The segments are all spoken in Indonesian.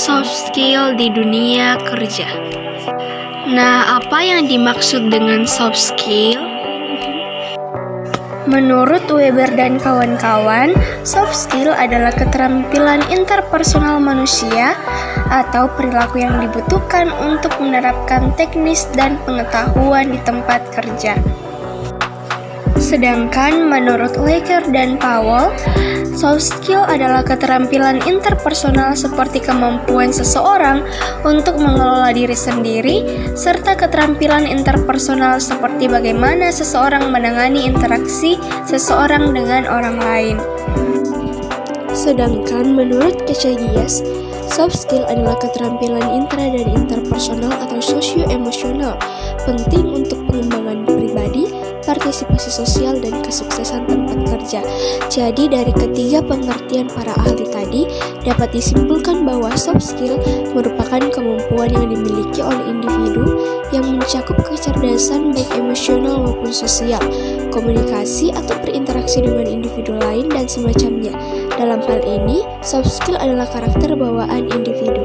soft skill di dunia kerja. Nah, apa yang dimaksud dengan soft skill? Menurut Weber dan kawan-kawan, soft skill adalah keterampilan interpersonal manusia atau perilaku yang dibutuhkan untuk menerapkan teknis dan pengetahuan di tempat kerja. Sedangkan menurut Laker dan Powell, soft skill adalah keterampilan interpersonal seperti kemampuan seseorang untuk mengelola diri sendiri, serta keterampilan interpersonal seperti bagaimana seseorang menangani interaksi seseorang dengan orang lain. Sedangkan menurut Kecedias, soft skill adalah keterampilan intra dan interpersonal atau sosio-emosional, penting untuk pengembangan pribadi, partisipasi sosial, dan kesuksesan tempat kerja. Jadi dari ketiga pengertian para ahli tadi, dapat disimpulkan bahwa soft skill merupakan kemampuan yang dimiliki oleh individu yang mencakup kecerdasan baik emosional maupun sosial, komunikasi atau berinteraksi dengan individu lain, dan semacamnya. Dalam hal ini, soft skill adalah karakter bawaan individu.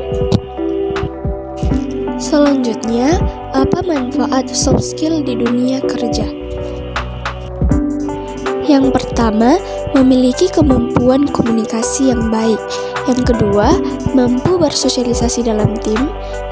Selanjutnya, apa manfaat soft skill di dunia kerja? Yang pertama, memiliki kemampuan komunikasi yang baik. Yang kedua, mampu bersosialisasi dalam tim.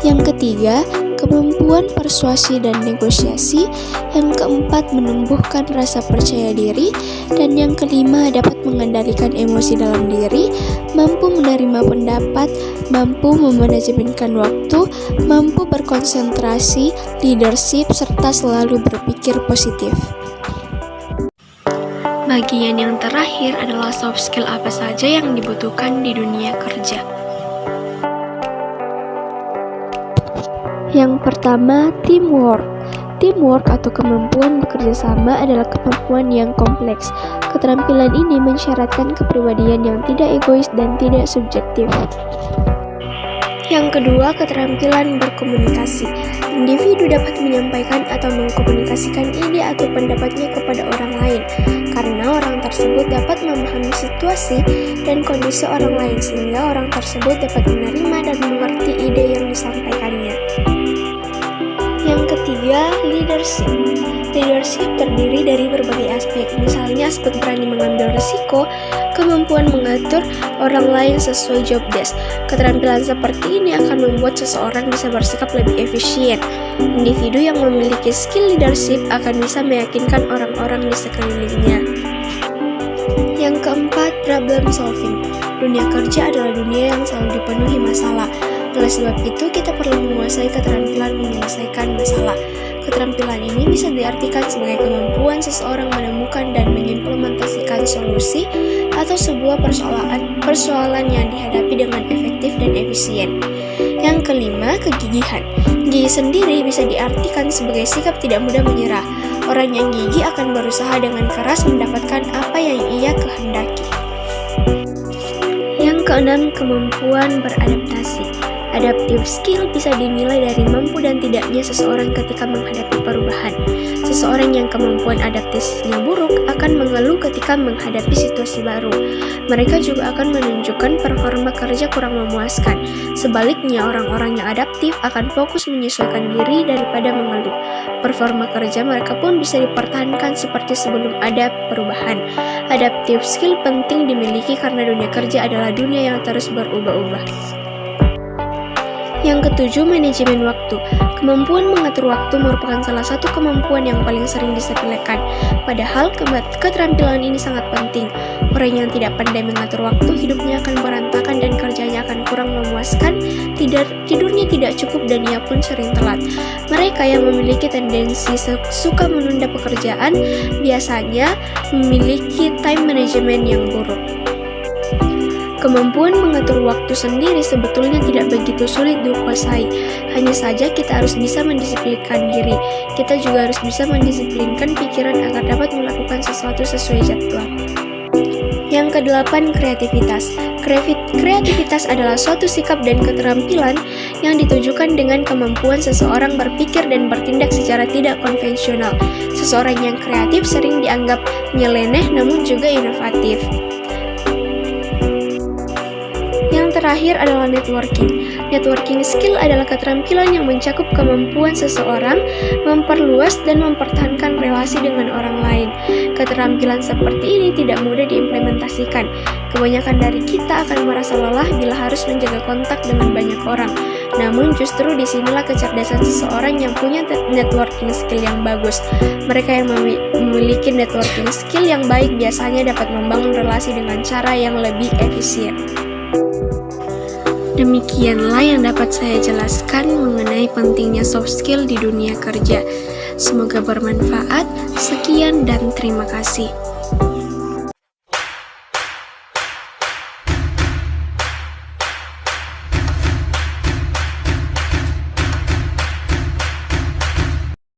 Yang ketiga, kemampuan persuasi dan negosiasi. Yang keempat, menumbuhkan rasa percaya diri. Dan yang kelima, dapat mengendalikan emosi dalam diri, mampu menerima pendapat, mampu memanajemenkan waktu, mampu berkonsentrasi, leadership, serta selalu berpikir positif. Bagian yang terakhir adalah soft skill apa saja yang dibutuhkan di dunia kerja. Yang pertama, teamwork. Teamwork atau kemampuan bekerja sama adalah kemampuan yang kompleks. Keterampilan ini mensyaratkan kepribadian yang tidak egois dan tidak subjektif. Yang kedua, keterampilan berkomunikasi. Individu dapat menyampaikan atau mengkomunikasikan ide atau pendapatnya kepada orang lain, karena orang tersebut dapat memahami situasi dan kondisi orang lain sehingga orang tersebut dapat menerima dan mengerti ide yang disampaikannya. Yang ketiga, leadership. Leadership terdiri dari berbagai aspek, misalnya aspek berani mengambil risiko, kemampuan mengatur orang lain sesuai job desk. Keterampilan seperti ini akan membuat seseorang bisa bersikap lebih efisien. Individu yang memiliki skill leadership akan bisa meyakinkan orang-orang di sekelilingnya. Yang keempat, problem solving. Dunia kerja adalah dunia yang selalu dipenuhi masalah. Oleh sebab itu, kita perlu menguasai keterampilan menyelesaikan masalah. Keterampilan ini bisa diartikan sebagai kemampuan seseorang menemukan dan mengimplementasikan solusi atau sebuah persoalan yang dihadapi dengan efektif dan efisien. Yang kelima, kegigihan. Gigih sendiri bisa diartikan sebagai sikap tidak mudah menyerah. Orang yang gigih akan berusaha dengan keras mendapatkan apa yang ia kehendaki. Yang keenam, kemampuan beradaptasi. Adaptive skill bisa dinilai dari mampu dan tidaknya seseorang ketika menghadapi perubahan. Seseorang yang kemampuan adaptasinya buruk akan mengeluh ketika menghadapi situasi baru. Mereka juga akan menunjukkan performa kerja kurang memuaskan. Sebaliknya, orang-orang yang adaptif akan fokus menyesuaikan diri daripada mengeluh. Performa kerja mereka pun bisa dipertahankan seperti sebelum ada perubahan. Adaptive skill penting dimiliki karena dunia kerja adalah dunia yang terus berubah-ubah. Yang ketujuh, manajemen waktu. Kemampuan mengatur waktu merupakan salah satu kemampuan yang paling sering disepelekan. Padahal keterampilan ini sangat penting. Orang yang tidak pandai mengatur waktu, hidupnya akan berantakan dan kerjanya akan kurang memuaskan, tidurnya tidak cukup dan ia pun sering telat. Mereka yang memiliki tendensi suka menunda pekerjaan biasanya memiliki time management yang buruk. Kemampuan mengatur waktu sendiri sebetulnya tidak begitu sulit dikuasai. Hanya saja kita harus bisa mendisiplinkan diri. Kita juga harus bisa mendisiplinkan pikiran agar dapat melakukan sesuatu sesuai jadwal. Yang kedelapan, kreativitas. Kreativitas adalah suatu sikap dan keterampilan yang ditujukan dengan kemampuan seseorang berpikir dan bertindak secara tidak konvensional. Seseorang yang kreatif sering dianggap nyeleneh namun juga inovatif. Yang terakhir adalah networking. Networking skill adalah keterampilan yang mencakup kemampuan seseorang memperluas dan mempertahankan relasi dengan orang lain. Keterampilan seperti ini tidak mudah diimplementasikan. Kebanyakan dari kita akan merasa lelah bila harus menjaga kontak dengan banyak orang. Namun justru disinilah kecerdasan seseorang yang punya networking skill yang bagus. Mereka yang memiliki networking skill yang baik biasanya dapat membangun relasi dengan cara yang lebih efisien. Demikianlah yang dapat saya jelaskan mengenai pentingnya soft skill di dunia kerja. Semoga bermanfaat. Sekian dan terima kasih.